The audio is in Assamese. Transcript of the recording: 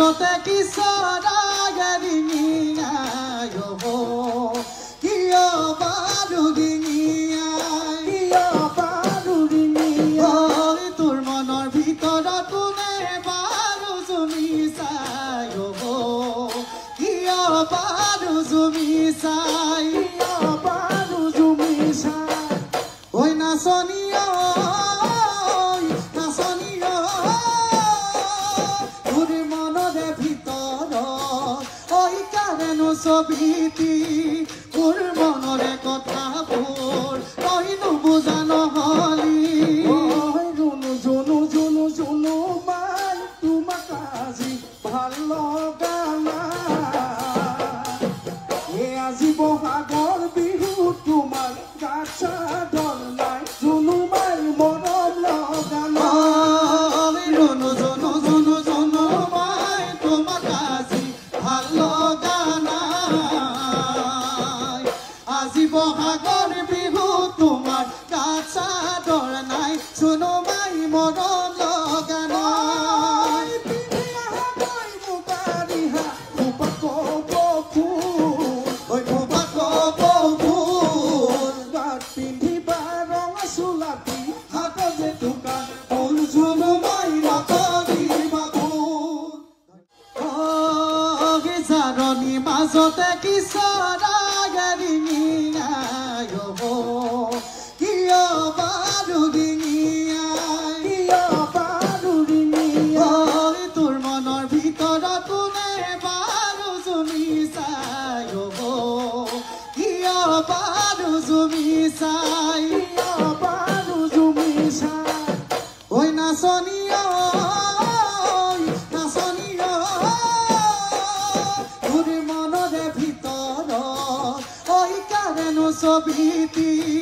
মাজতে কিশোৰাগিনীয়াই কিয় বাৰু ডিঙিয়াই তোৰ মনৰ ভিতৰত কোনে বাৰু জুমি চাই কিয় বাৰু জুমি চাই ঐ নাচনী তোৰ মনৰে ভিতৰত ঐ কাৰেনো ছবিটি তোৰ মনৰে কথাবোৰ তই নুবুজা নহলি জুনু মান তোমাক আজি ভাল লগা নাই আজি বহাগৰ বিহু তোমাৰ গাত চাদৰ নাই জুনু মাৰ মৰম লগা নাই জুনু মাই তোমাক আজি ভাল লগা নাই আজি বহাগৰ বিহু তোমাৰ গাত চাদৰ নাই জুনু মাই মৰম লগা নাই মাজতে কিশোৰাগিনীয়াই কিয় বাৰু ডিঙিয়াই তোৰ মনৰ ভিতৰত কোনে বাৰু জুমি চাই কিয় বাৰু জুমি চাই ঐ নাচনী তোৰ মনৰে ভিতৰত ঐ কাৰেনো ছবিটি